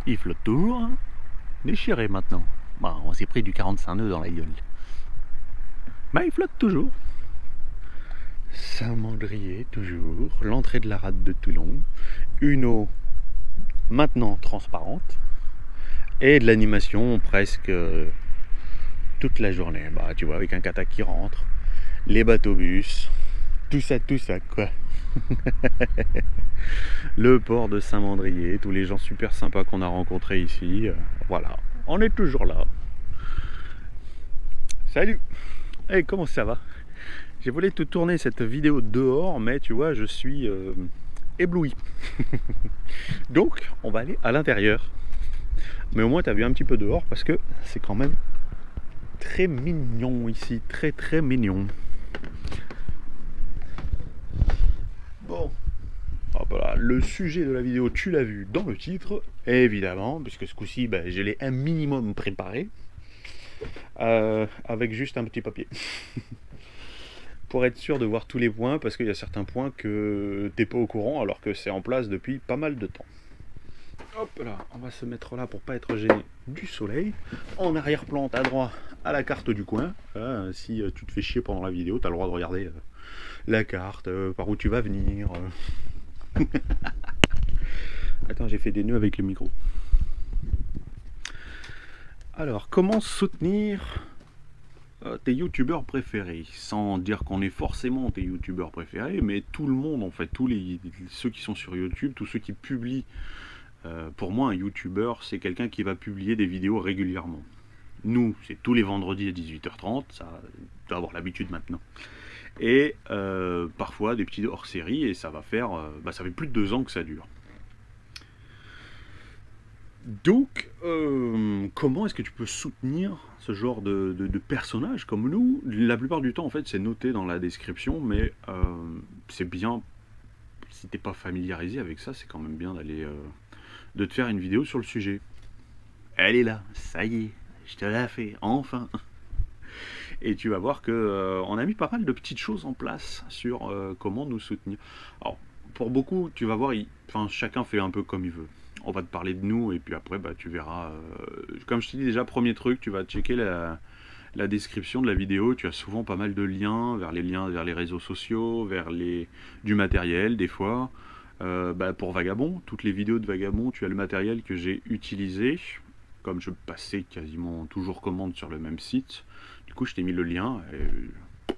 Il flotte toujours, hein. Déchiré maintenant. Bon, on s'est pris du 45 nœuds dans la gueule. Bah, il flotte toujours. Saint-Mandrier, toujours. L'entrée de la rade de Toulon. Une eau maintenant transparente. Et de l'animation presque toute la journée. Bah, tu vois, avec un kata qui rentre. Les bateaux-bus. Tout ça, quoi. Le port de Saint-Mandrier. Tous les gens super sympas qu'on a rencontrés ici. Voilà. On est toujours là. Salut. Hey, comment ça va? J'ai voulu te tourner cette vidéo dehors, mais tu vois, je suis ébloui. Donc, on va aller à l'intérieur. Mais au moins, tu as vu un petit peu dehors parce que c'est quand même très mignon ici. Très mignon. Bon. Ah, voilà. Le sujet de la vidéo, tu l'as vu dans le titre, évidemment, puisque ce coup-ci, ben, je l'ai un minimum préparé. Avec juste un petit papier. Pour être sûr de voir tous les points, parce qu'il y a certains points que t'es pas au courant, alors que c'est en place depuis pas mal de temps. Hop là, on va se mettre là pour pas être gêné du soleil. En arrière-plan, à droit, à la carte du coin. Si tu te fais chier pendant la vidéo, tu as le droit de regarder la carte, par où tu vas venir. Attends, j'ai fait des nœuds avec le micro. Alors, comment soutenir tes youtubeurs préférés, sans dire qu'on est forcément tes youtubeurs préférés, mais tout le monde en fait, ceux qui sont sur YouTube, tous ceux qui publient. Pour moi, un youtubeur, c'est quelqu'un qui va publier des vidéos régulièrement. Nous, c'est tous les vendredis à 18h30, ça tu dois avoir l'habitude maintenant. Et parfois des petits hors-série, et ça va faire, ça fait plus de 2 ans que ça dure. Donc, comment est-ce que tu peux soutenir ce genre de personnages comme nous? La plupart du temps, en fait, c'est noté dans la description, mais c'est bien, si t'es pas familiarisé avec ça, c'est quand même bien d'aller de te faire une vidéo sur le sujet. Elle est là, ça y est, je te l'ai fait, enfin. Et tu vas voir que on a mis pas mal de petites choses en place sur comment nous soutenir. Alors, pour beaucoup, tu vas voir, chacun fait un peu comme il veut. On va te parler de nous et puis après, tu verras. Comme je te dis déjà, premier truc, tu vas checker la description de la vidéo. Tu as souvent pas mal de liens vers les réseaux sociaux, vers du matériel des fois. Pour Vagabond, toutes les vidéos de Vagabond, tu as le matériel que j'ai utilisé. Comme je passais quasiment toujours commande sur le même site, du coup je t'ai mis le lien. Et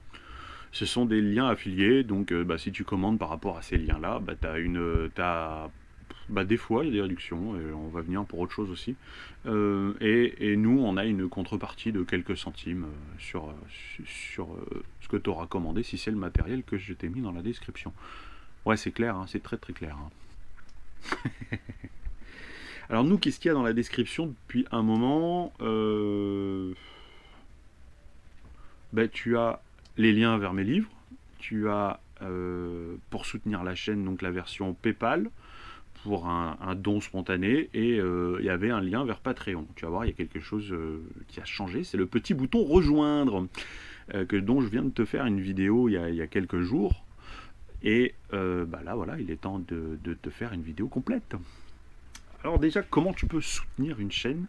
ce sont des liens affiliés, donc si tu commandes par rapport à ces liens-là, des fois il y a des réductions, et on va venir pour autre chose aussi. Et nous, on a une contrepartie de quelques centimes sur ce que tu auras commandé, si c'est le matériel que je t'ai mis dans la description. Ouais, c'est clair, hein, c'est très clair. Hein. Alors nous, qu'est-ce qu'il y a dans la description depuis un moment? Tu as les liens vers mes livres, tu as pour soutenir la chaîne donc la version PayPal pour un don spontané, et il y avait un lien vers Patreon. Tu vas voir, il y a quelque chose qui a changé, c'est le petit bouton rejoindre dont je viens de te faire une vidéo il y a quelques jours, et là voilà, il est temps de te faire une vidéo complète. Alors déjà, comment tu peux soutenir une chaîne?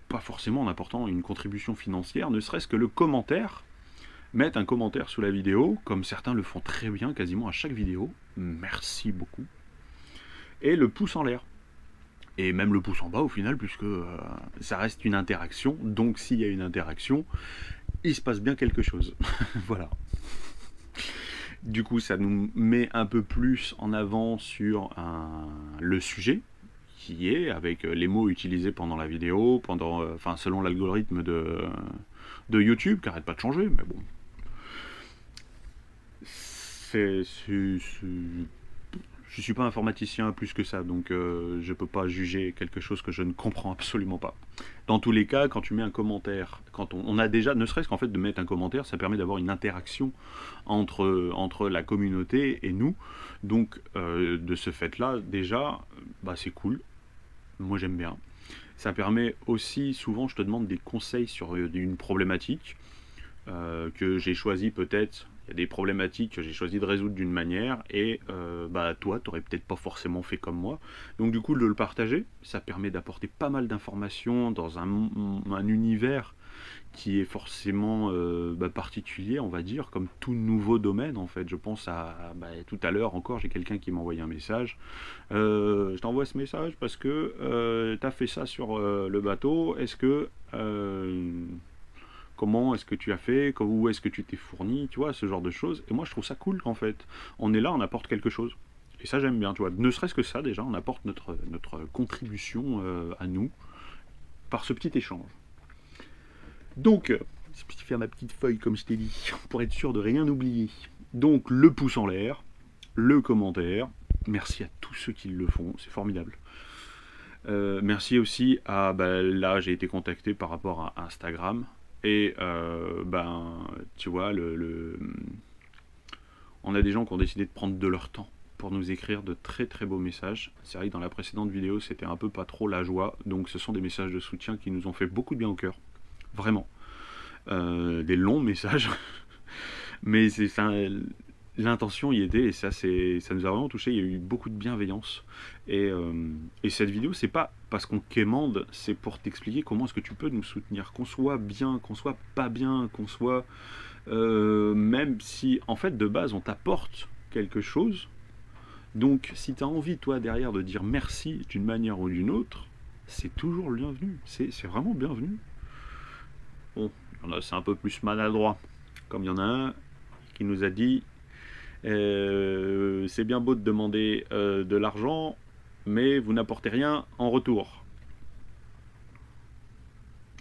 Pas forcément en apportant une contribution financière, ne serait-ce que le commentaire. Mettre un commentaire sous la vidéo, comme certains le font très bien quasiment à chaque vidéo. Merci beaucoup. Et le pouce en l'air. Et même le pouce en bas au final, puisque ça reste une interaction. Donc s'il y a une interaction, il se passe bien quelque chose. Voilà. Du coup, ça nous met un peu plus en avant sur le sujet, qui est avec les mots utilisés pendant la vidéo, selon l'algorithme de YouTube, qui n'arrête pas de changer, mais bon. Je suis pas informaticien plus que ça, donc je peux pas juger quelque chose que je ne comprends absolument pas. Dans tous les cas, quand tu mets un commentaire, quand on a déjà, ne serait-ce qu'en fait de mettre un commentaire, ça permet d'avoir une interaction entre la communauté et nous. Donc de ce fait-là, déjà, c'est cool. Moi j'aime bien. Ça permet aussi, souvent je te demande des conseils sur une problématique que j'ai choisi peut-être Il y a des problématiques que j'ai choisi de résoudre d'une manière, et bah toi, t'aurais peut-être pas forcément fait comme moi. Donc du coup, de le partager, ça permet d'apporter pas mal d'informations dans un univers qui est forcément particulier, on va dire, comme tout nouveau domaine en fait. Je pense à tout à l'heure encore, j'ai quelqu'un qui m'a envoyé un message. Je t'envoie ce message parce que tu as fait ça sur le bateau. Est-ce que comment est-ce que tu as fait, où est-ce que tu t'es fourni, tu vois, ce genre de choses. Et moi je trouve ça cool en fait. On est là, on apporte quelque chose. Et ça j'aime bien, tu vois. Ne serait-ce que ça déjà, on apporte notre contribution à nous par ce petit échange. Donc, je vais faire ma petite feuille comme je t'ai dit, pour être sûr de rien oublier. Donc, le pouce en l'air, le commentaire. Merci à tous ceux qui le font, c'est formidable. Merci aussi à, là j'ai été contacté par rapport à Instagram. Et tu vois, on a des gens qui ont décidé de prendre de leur temps pour nous écrire de très très beaux messages. C'est vrai que dans la précédente vidéo, c'était un peu pas trop la joie. Donc ce sont des messages de soutien qui nous ont fait beaucoup de bien au cœur. Vraiment. Des longs messages. Mais c'est ça, l'intention y était, et ça nous a vraiment touché. Il y a eu beaucoup de bienveillance. Et cette vidéo, c'est pas parce qu'on quémande, c'est pour t'expliquer comment est-ce que tu peux nous soutenir. Qu'on soit bien, qu'on soit pas bien, qu'on soit... même si, en fait, de base, on t'apporte quelque chose. Donc, si tu as envie, toi, derrière, de dire merci d'une manière ou d'une autre, c'est toujours le bienvenu. C'est vraiment bienvenu. Bon, c'est un peu plus maladroit. Comme il y en a un qui nous a dit c'est bien beau de demander de l'argent, mais vous n'apportez rien en retour.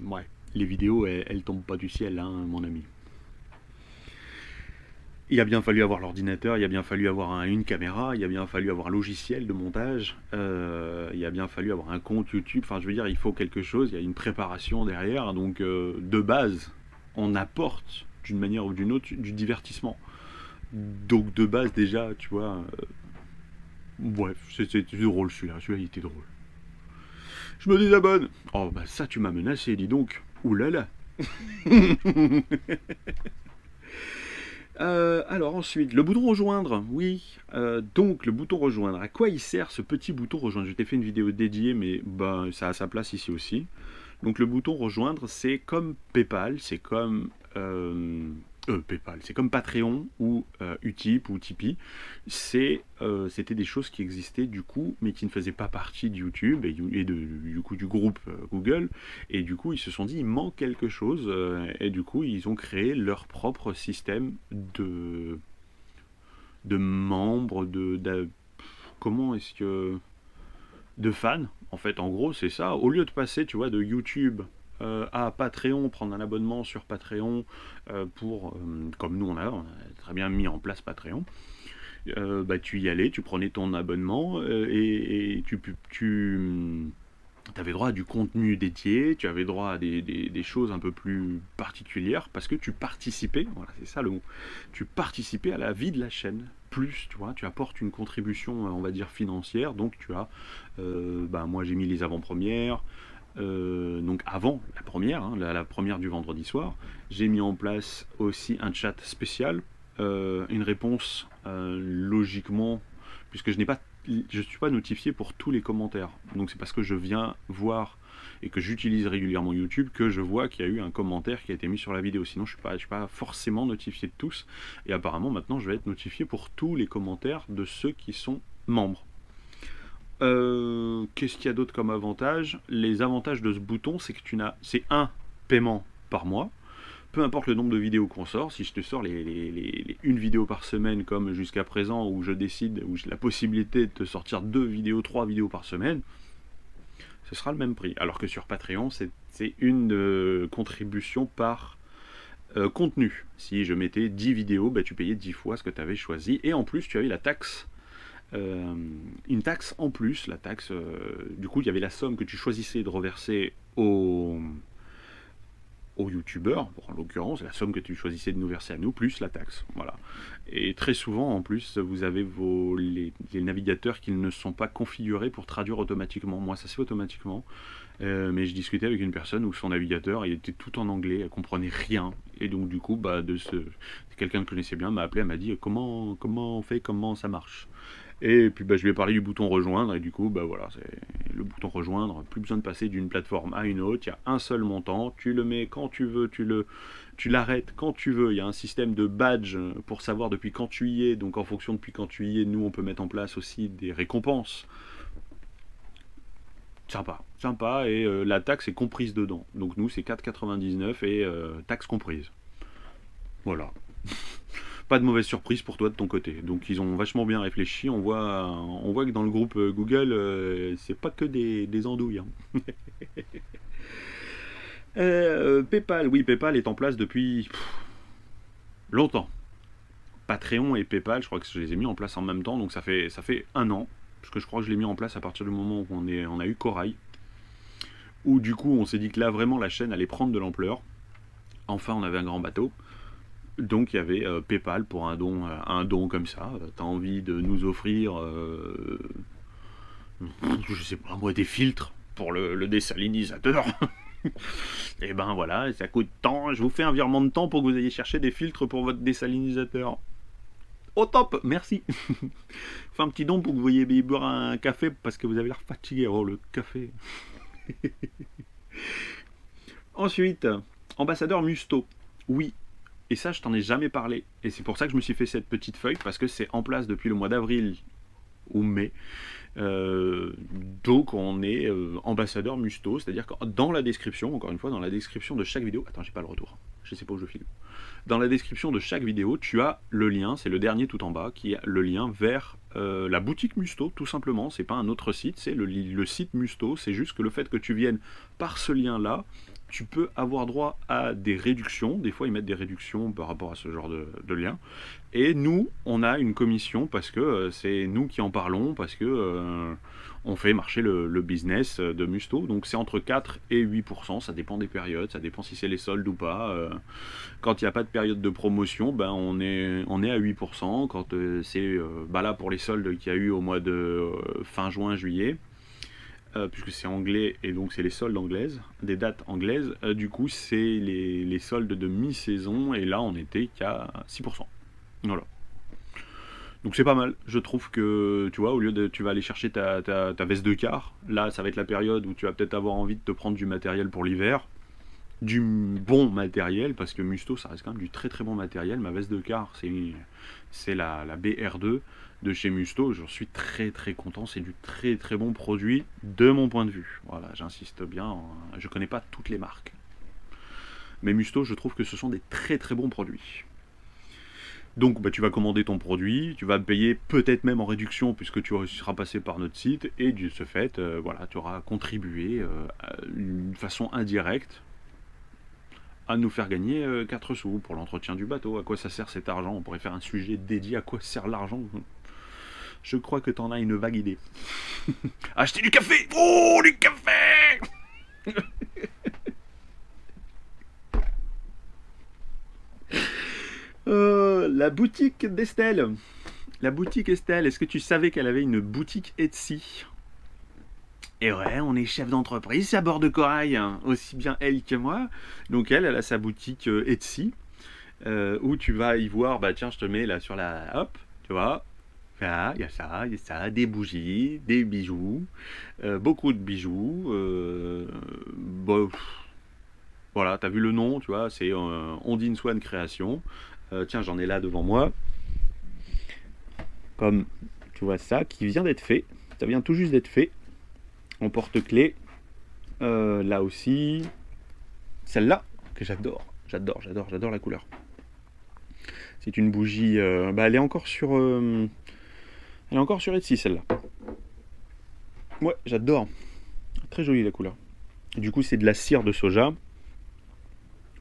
Ouais, les vidéos, elles tombent pas du ciel, hein, mon ami. Il a bien fallu avoir l'ordinateur, il a bien fallu avoir une caméra, il a bien fallu avoir un logiciel de montage, il a bien fallu avoir un compte YouTube. Enfin, je veux dire, il faut quelque chose, il y a une préparation derrière. Donc, de base, on apporte d'une manière ou d'une autre du divertissement. Donc, de base, déjà, tu vois, bref, c'était drôle celui-là, il était drôle. Je me désabonne. Oh, bah ça, tu m'as menacé, dis donc. Ouh là là. Alors ensuite, le bouton rejoindre, oui. Donc le bouton rejoindre, à quoi il sert ce petit bouton rejoindre? Je t'ai fait une vidéo dédiée, mais ça a sa place ici aussi. Donc le bouton rejoindre, c'est comme PayPal, c'est comme PayPal, c'est comme Patreon ou Utip ou Tipeee. C'était des choses qui existaient du coup, mais qui ne faisaient pas partie de YouTube et du coup du groupe Google. Et du coup, ils se sont dit, il manque quelque chose. Et du coup, ils ont créé leur propre système de membres, comment est-ce que... de fans, en fait, en gros, c'est ça. Au lieu de passer, tu vois, de YouTube à Patreon, prendre un abonnement sur Patreon pour, comme nous on a très bien mis en place Patreon, tu y allais, tu prenais ton abonnement et tu avais droit à du contenu dédié, tu avais droit à des choses un peu plus particulières parce que tu participais, voilà, c'est ça le mot, tu participais à la vie de la chaîne. Plus, tu vois, tu apportes une contribution, on va dire, financière. Donc tu as, moi j'ai mis les avant-premières, donc avant la première, hein, la première du vendredi soir. J'ai mis en place aussi un chat spécial, une réponse logiquement, puisque je ne suis pas notifié pour tous les commentaires. Donc c'est parce que je viens voir et que j'utilise régulièrement YouTube que je vois qu'il y a eu un commentaire qui a été mis sur la vidéo. Sinon je ne suis pas forcément notifié de tous. Et apparemment maintenant je vais être notifié pour tous les commentaires de ceux qui sont membres. Qu'est-ce qu'il y a d'autre comme avantage? Les avantages de ce bouton, c'est que c'est un paiement par mois. Peu importe le nombre de vidéos qu'on sort, si je te sors une vidéo par semaine comme jusqu'à présent, où je décide, où j'ai la possibilité de te sortir 2 vidéos, 3 vidéos par semaine, ce sera le même prix. Alors que sur Patreon, c'est une contribution par contenu. Si je mettais 10 vidéos, tu payais 10 fois ce que tu avais choisi. Et en plus, tu avais la taxe. Une taxe en plus, la taxe, du coup il y avait la somme que tu choisissais de reverser aux youtubeurs, en l'occurrence, la somme que tu choisissais de nous verser à nous, plus la taxe. Voilà. Et très souvent, en plus, vous avez les navigateurs qui ne sont pas configurés pour traduire automatiquement. Moi, ça se fait automatiquement. Mais je discutais avec une personne où son navigateur, il était tout en anglais, elle comprenait rien. Et donc, du coup, quelqu'un que je connaissais bien m'a appelé, elle m'a dit comment on fait, comment ça marche. Et puis je lui ai parlé du bouton rejoindre, et du coup, voilà, c'est le bouton rejoindre, plus besoin de passer d'une plateforme à une autre, il y a un seul montant, tu le mets quand tu veux, tu l'arrêtes quand tu veux, il y a un système de badge pour savoir depuis quand tu y es, donc en fonction depuis quand tu y es, nous on peut mettre en place aussi des récompenses. Sympa, et la taxe est comprise dedans. Donc nous c'est 4,99 et taxe comprise. Voilà. Pas de mauvaise surprise pour toi de ton côté. Donc ils ont vachement bien réfléchi. On voit que dans le groupe Google, c'est pas que des andouilles. Hein. PayPal, oui, PayPal est en place depuis longtemps. Patreon et PayPal, je crois que je les ai mis en place en même temps, donc ça fait 1 an. Parce que je crois que je l'ai mis en place à partir du moment où on a eu Corail. Où du coup on s'est dit que là vraiment la chaîne allait prendre de l'ampleur. Enfin on avait un grand bateau. Donc il y avait PayPal pour un don comme ça. T'as envie de nous offrir, je sais pas moi, des filtres pour le désalinisateur. Et ben voilà, ça coûte tant. Je vous fais un virement de temps pour que vous ayez cherché des filtres pour votre désalinisateur. Au top, merci. Fais un petit don pour que vous ayez boire un café parce que vous avez l'air fatigué. Oh le café. Ensuite, ambassadeur Musto. Oui. Et ça, je t'en ai jamais parlé. Et c'est pour ça que je me suis fait cette petite feuille, parce que c'est en place depuis le mois d'avril ou mai. Donc on est ambassadeur Musto, c'est-à-dire que dans la description, encore une fois, dans la description de chaque vidéo... Attends, j'ai pas le retour. Je sais pas où je file. Dans la description de chaque vidéo, tu as le lien, c'est le dernier tout en bas, qui est le lien vers la boutique Musto, tout simplement. C'est pas un autre site, c'est le site Musto. C'est juste que le fait que tu viennes par ce lien-là, tu peux avoir droit à des réductions. Des fois, ils mettent des réductions par rapport à ce genre de lien. Et nous, on a une commission parce que c'est nous qui en parlons, parce que on fait marcher le business de Musto. Donc c'est entre 4 et 8%, ça dépend des périodes, ça dépend si c'est les soldes ou pas. Quand il n'y a pas de période de promotion, ben on est à 8%. Quand c'est là pour les soldes qu'il y a eu au mois de fin juin, juillet, puisque c'est anglais et donc c'est les soldes anglaises, des dates anglaises, du coup c'est les soldes de mi-saison et là on était qu'à 6%. Voilà. Donc c'est pas mal, je trouve que, tu vois, au lieu de tu vas aller chercher ta veste de quart, là ça va être la période où tu vas peut-être avoir envie de te prendre du matériel pour l'hiver, du bon matériel, parce que Musto ça reste quand même du très très bon matériel. Ma veste de quart c'est la BR2 de chez Musto, j'en suis très très content, c'est du très très bon produit de mon point de vue. Voilà, j'insiste bien, je connais pas toutes les marques. Mais Musto, je trouve que ce sont des très très bons produits. Donc tu vas commander ton produit, tu vas payer peut-être même en réduction puisque tu seras passé par notre site, et de ce fait, voilà, tu auras contribué d'une façon indirecte à nous faire gagner 4 sous pour l'entretien du bateau. À quoi ça sert cet argent? On pourrait faire un sujet dédié à quoi sert l'argent. Je crois que tu en as une vague idée. Acheter du café! Oh, du café! La boutique d'Estelle. La boutique Estelle, est-ce que tu savais qu'elle avait une boutique Etsy? Et ouais, on est chef d'entreprise à bord de Corail, hein, aussi bien elle que moi. Donc elle a sa boutique Etsy, où tu vas y voir, bah tiens, je te mets là sur la... Hop, tu vois. Là, il y a ça, des bougies, des bijoux, beaucoup de bijoux. Bon, voilà, t'as vu le nom, tu vois, c'est Ondine Swan Création. Tiens, j'en ai là devant moi. Comme tu vois ça, qui vient d'être fait. Ça vient tout juste d'être fait. En porte-clés. Là aussi. Celle-là, que j'adore. J'adore la couleur. C'est une bougie. Elle est encore sur. Elle est encore sur Etsy, celle-là. Ouais, j'adore. Très jolie la couleur. Du coup, c'est de la cire de soja.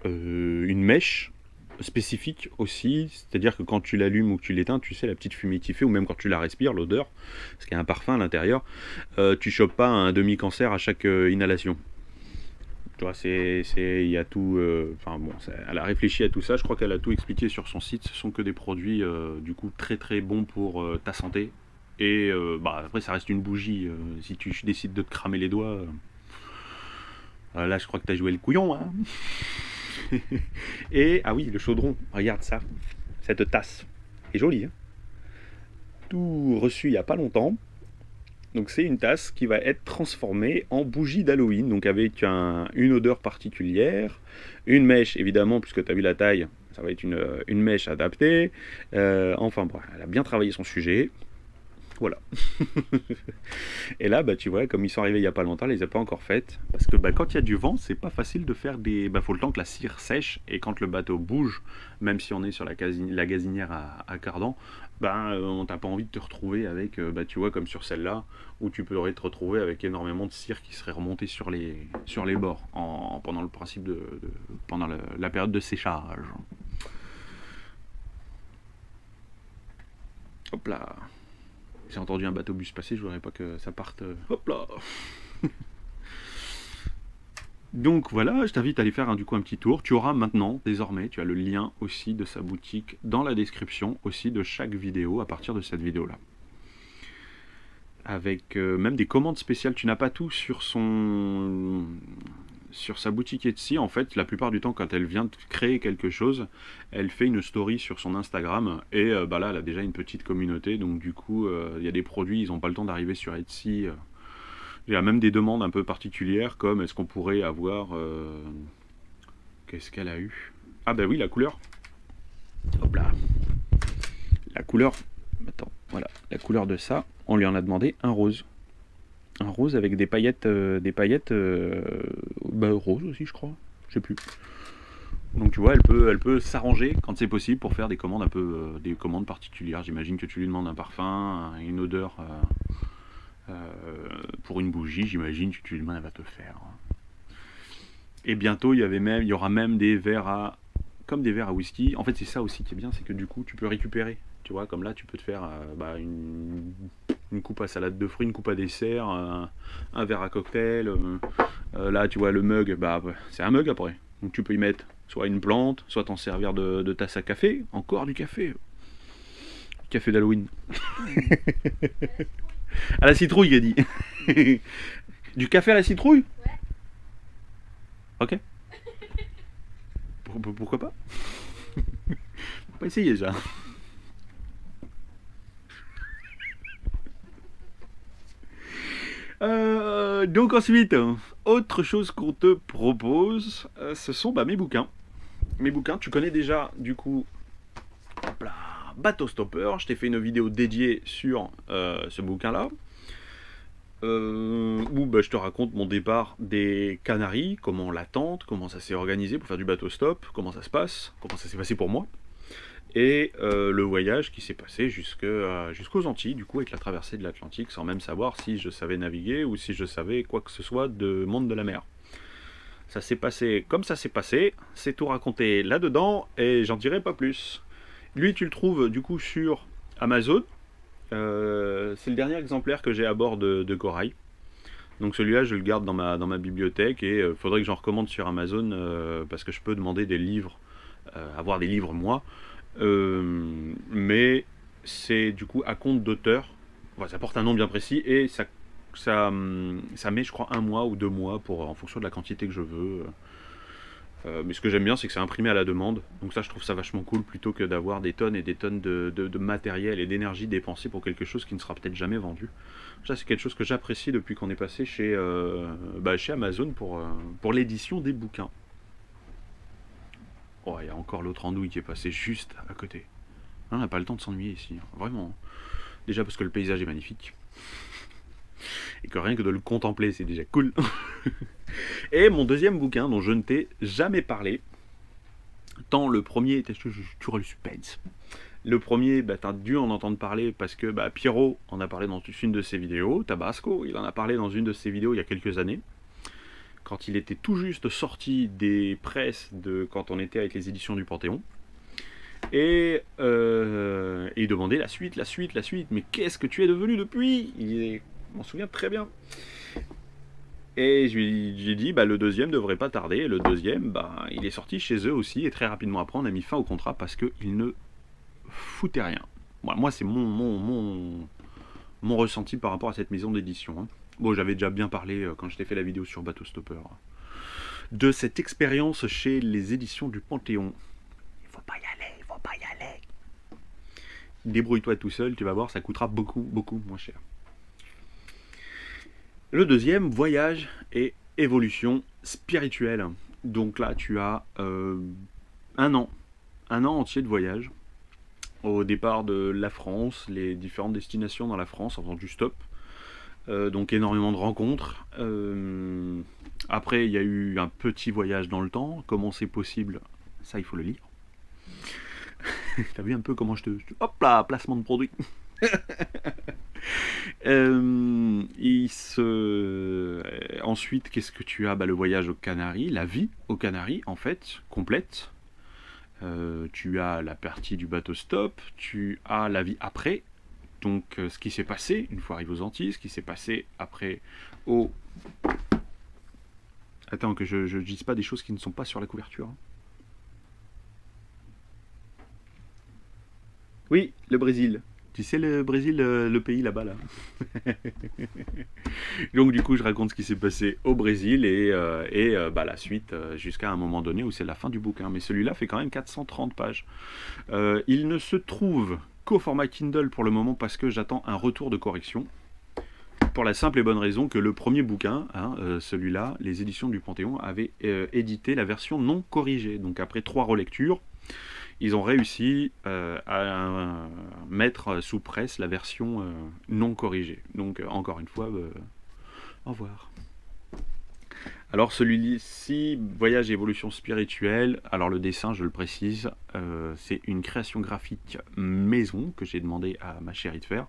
Une mèche spécifique aussi, c'est-à-dire que quand tu l'allumes ou que tu l'éteins, tu sais, la petite fumée qui fait, ou même quand tu la respires, l'odeur, parce qu'il y a un parfum à l'intérieur, tu chopes pas un demi-cancer à chaque inhalation. Tu vois, il y a tout. Enfin bon, elle a réfléchi à tout ça. Je crois qu'elle a tout expliqué sur son site. Ce sont que des produits du coup très très bons pour ta santé. Et bah après, ça reste une bougie. Si tu décides de te cramer les doigts, là, je crois que t'as joué le couillon. Hein. Et ah oui, le chaudron. Regarde ça, cette tasse. C'est joli. Hein, tout reçu il y a pas longtemps. Donc c'est une tasse qui va être transformée en bougie d'Halloween, donc avec une odeur particulière, une mèche évidemment, puisque tu as vu la taille, ça va être une mèche adaptée. Enfin bref, elle a bien travaillé son sujet. Voilà. Et là, bah, tu vois, comme ils sont arrivés il n'y a pas longtemps, elle les a pas encore faites. Parce que bah, quand il y a du vent, c'est pas facile de faire des. Bah, faut le temps que la cire sèche. Et quand le bateau bouge, même si on est sur la gazinière à cardan, bah, on t'a pas envie de te retrouver avec, bah, tu vois, comme sur celle-là, où tu pourrais te retrouver avec énormément de cire qui serait remontée sur les bords pendant le principe pendant la période de séchage. Hop là. J'ai entendu un bateau bus passer, je voudrais pas que ça parte. Hop là. Donc voilà, je t'invite à aller faire du coup un petit tour. Tu auras maintenant, désormais, tu as le lien aussi de sa boutique dans la description aussi de chaque vidéo à partir de cette vidéo-là. Avec même des commandes spéciales. Tu n'as pas tout sur sa boutique Etsy. En fait, la plupart du temps, quand elle vient de créer quelque chose, elle fait une story sur son Instagram. Et bah là, elle a déjà une petite communauté. Donc du coup, il y a des produits, ils n'ont pas le temps d'arriver sur Etsy. Il y a même des demandes un peu particulières, comme est-ce qu'on pourrait avoir... Qu'est-ce qu'elle a eu? Ah bah oui, la couleur. Hop là. La couleur... Attends, voilà. La couleur de ça, on lui en a demandé un rose. Un rose avec des paillettes... bah, rose aussi, je crois. Je sais plus. Donc tu vois, elle peut s'arranger quand c'est possible pour faire des commandes un peu... des commandes particulières. J'imagine que tu lui demandes un parfum, une odeur... pour une bougie, j'imagine que tu lui demandes, elle va te faire. Et bientôt, il y aura même des verres comme des verres à whisky. En fait, c'est ça aussi qui est bien, c'est que du coup, tu peux récupérer. Tu vois, comme là, tu peux te faire bah, une coupe à salade de fruits, une coupe à dessert, un verre à cocktail. Là, tu vois, le mug, bah, c'est un mug après. Donc tu peux y mettre soit une plante, soit t'en servir de tasse à café. Encore du café. Café d'Halloween. À la citrouille, il a dit. Du café à la citrouille? Ouais. Ok. Pourquoi pas? On va essayer déjà. Donc ensuite, autre chose qu'on te propose, ce sont mes bouquins. Mes bouquins, tu connais déjà du coup, hop là, Bateau Stopper. Je t'ai fait une vidéo dédiée sur ce bouquin-là. Où bah, je te raconte mon départ des Canaries, comment l'attente, comment ça s'est organisé pour faire du bateau stop, comment ça se passe, comment ça s'est passé pour moi, et le voyage qui s'est passé jusqu'aux Antilles, du coup avec la traversée de l'Atlantique, sans même savoir si je savais naviguer ou si je savais quoi que ce soit de monde de la mer. Ça s'est passé comme ça s'est passé, c'est tout raconté là-dedans, et j'en dirai pas plus. Lui, tu le trouves du coup sur Amazon. C'est le dernier exemplaire que j'ai à bord de Corail. Donc celui-là, je le garde dans ma bibliothèque, et il faudrait que j'en recommande sur Amazon parce que je peux demander des livres, avoir des livres moi. Mais c'est du coup à compte d'auteur. Enfin, ça porte un nom bien précis et ça met, je crois, 1 mois ou 2 mois en fonction de la quantité que je veux. Mais ce que j'aime bien, c'est que c'est imprimé à la demande. Donc ça, je trouve ça vachement cool, plutôt que d'avoir des tonnes et des tonnes de matériel et d'énergie dépensée pour quelque chose qui ne sera peut-être jamais vendu. Ça, c'est quelque chose que j'apprécie depuis qu'on est passé chez Amazon pour l'édition des bouquins. Oh, il y a encore l'autre andouille qui est passé juste à côté. On n'a pas le temps de s'ennuyer ici, vraiment. Déjà parce que le paysage est magnifique. Et que rien que de le contempler, c'est déjà cool. Et mon deuxième bouquin dont je ne t'ai jamais parlé, tant le premier était... Tu auras le suspense. Le premier, bah, t'as dû en entendre parler parce que Pierrot en a parlé dans une de ses vidéos. Tabasco, il en a parlé dans une de ses vidéos il y a quelques années. Quand il était tout juste sorti des presses quand on était avec les éditions du Panthéon. Et il demandait la suite. Mais qu'est-ce que tu es devenu depuis? Je m'en souviens très bien. Et j'ai dit, bah, le deuxième devrait pas tarder. Et le deuxième, bah, il est sorti chez eux aussi. Et très rapidement après, on a mis fin au contrat parce qu'il ne foutait rien. Moi c'est mon ressenti par rapport à cette maison d'édition. Hein. Bon, j'avais déjà bien parlé quand je t'ai fait la vidéo sur Bateau Stopper de cette expérience chez les éditions du Panthéon. Il faut pas y aller, il faut pas y aller. Débrouille-toi tout seul, tu vas voir, ça coûtera beaucoup, beaucoup moins cher. Le deuxième, voyage et évolution spirituelle. Donc là, tu as un an entier de voyage. Au départ de la France, les différentes destinations dans la France en faisant du stop. Donc énormément de rencontres. Après, il y a eu un petit voyage dans le temps. Comment c'est possible? Ça, il faut le lire. T'as vu un peu comment je te... Hop là, placement de produit. Ensuite, qu'est-ce que tu as? Bah, le voyage aux Canaries, la vie aux Canaries, en fait, complète. Tu as la partie du bateau stop, tu as la vie après, donc ce qui s'est passé une fois arrivé aux Antilles, ce qui s'est passé après au... Attends, que je dise pas des choses qui ne sont pas sur la couverture. Oui, le Brésil. Tu sais le Brésil, le pays là-bas là. Donc du coup je raconte ce qui s'est passé au Brésil et bah, la suite jusqu'à un moment donné où c'est la fin du bouquin. Mais celui-là fait quand même 430 pages. Il ne se trouve qu'au format Kindle pour le moment parce que j'attends un retour de correction. Pour la simple et bonne raison que le premier bouquin, hein, celui-là, les éditions du Panthéon, avaient édité la version non corrigée. Donc après 3 relectures, ils ont réussi à mettre sous presse la version non corrigée. Donc encore une fois, au revoir. Alors celui-ci, Voyage et évolution spirituelle, alors le dessin, je le précise, c'est une création graphique maison que j'ai demandé à ma chérie de faire,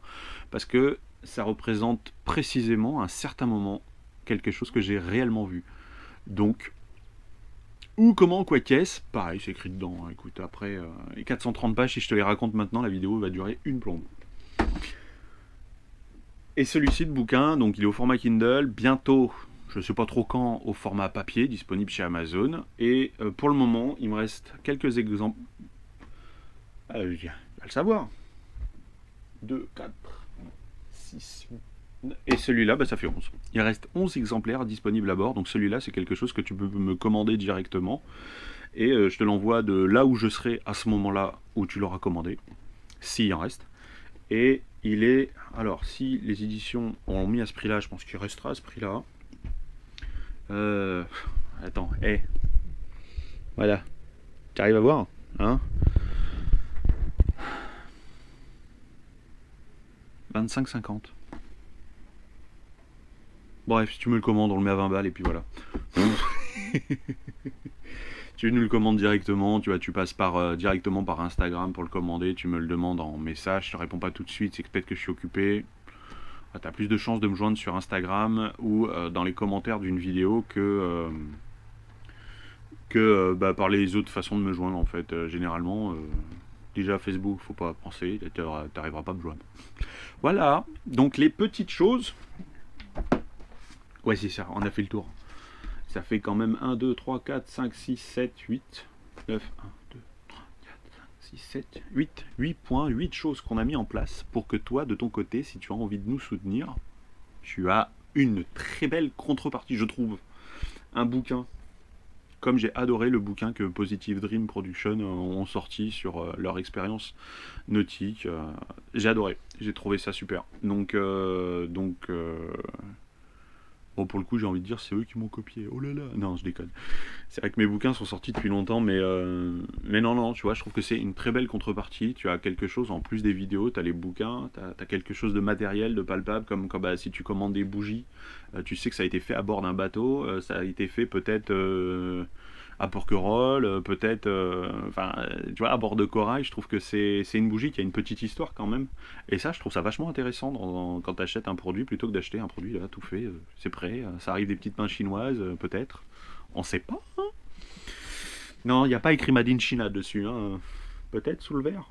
parce que ça représente précisément à un certain moment quelque chose que j'ai réellement vu. Donc, où, comment, quoi, qu'est-ce, pareil, c'est écrit dedans. Écoute, après, 430 pages, si je te les raconte maintenant, la vidéo va durer une plombe. Et celui-ci de bouquin, donc il est au format Kindle, bientôt, je ne sais pas trop quand, au format papier, disponible chez Amazon. Et pour le moment, il me reste quelques exemples. Je vais le savoir. 2, 4, 6, 8. Et celui-là, bah, ça fait 11. Il reste 11 exemplaires disponibles à bord. Donc celui-là, c'est quelque chose que tu peux me commander directement. Et je te l'envoie de là où je serai à ce moment-là où tu l'auras commandé. S'il en reste. Et il est... Alors, si les éditions ont mis à ce prix-là, je pense qu'il restera à ce prix-là. Attends, voilà. Tu arrives à voir, hein? 25,50. Bref, si tu me le commandes, on le met à 20 balles et puis voilà. Tu nous le commandes directement, tu passes directement par Instagram pour le commander, tu me le demandes en message, je te réponds pas tout de suite, c'est peut-être que je suis occupé. Tu as plus de chances de me joindre sur Instagram ou dans les commentaires d'une vidéo que par les autres façons de me joindre en fait. Généralement, déjà Facebook, faut pas penser, t'arriveras pas à me joindre. Voilà, donc les petites choses. Ouais, c'est ça, on a fait le tour. Ça fait quand même 1, 2, 3, 4, 5, 6, 7, 8, 9, 1, 2, 3, 4, 5, 6, 7, 8 points, 8 choses qu'on a mis en place pour que toi, de ton côté, si tu as envie de nous soutenir, tu as une très belle contrepartie, je trouve. Un bouquin, comme j'ai adoré le bouquin que Positive Dream Production ont sorti sur leur expérience nautique. J'ai adoré, j'ai trouvé ça super. Donc bon, pour le coup, j'ai envie de dire, c'est eux qui m'ont copié. Oh là là, non, je déconne. C'est vrai que mes bouquins sont sortis depuis longtemps, mais non, tu vois, je trouve que c'est une très belle contrepartie. Tu as quelque chose, en plus des vidéos, tu as les bouquins, tu as quelque chose de matériel, de palpable, comme bah, si tu commandes des bougies, tu sais que ça a été fait à bord d'un bateau, ça a été fait peut-être à Porquerolles, peut-être, tu vois, à bord de corail. Je trouve que c'est une bougie qui a une petite histoire quand même. Et ça, je trouve ça vachement intéressant quand tu achètes un produit, plutôt que d'acheter un produit là, tout fait, c'est prêt. Ça arrive des petites mains chinoises, peut-être. On sait pas. Hein, non, il n'y a pas écrit Made in China dessus. Hein. Peut-être sous le verre.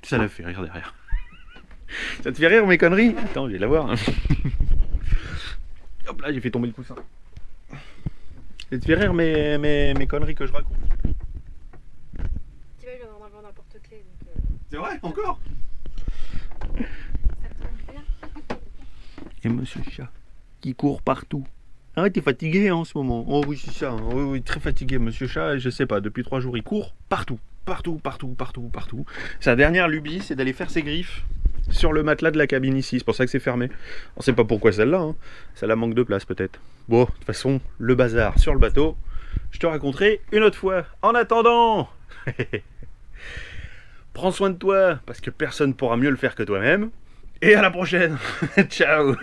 Ça l'a fait rire derrière. Ça te fait rire mes conneries? Attends, je vais la voir. Hop là, j'ai fait tomber le coussin. Ça te fait rire mes conneries que je raconte. Tu vois, je viens d'en avoir dans le porte-clés. C'est vrai, encore? Ça tombe bien. Et monsieur chat, qui court partout. Ah, t'es fatigué en ce moment. Oh oui, c'est ça. Hein. Oui, oui, très fatigué, monsieur chat. Je sais pas, depuis 3 jours, il court partout. Partout, partout, partout, partout. Sa dernière lubie, c'est d'aller faire ses griffes sur le matelas de la cabine ici. C'est pour ça que c'est fermé. On sait pas pourquoi celle-là. Hein. Celle-là manque de place peut-être. Bon, de toute façon, le bazar sur le bateau, je te raconterai une autre fois. En attendant, prends soin de toi, parce que personne pourra mieux le faire que toi-même. Et à la prochaine. Ciao.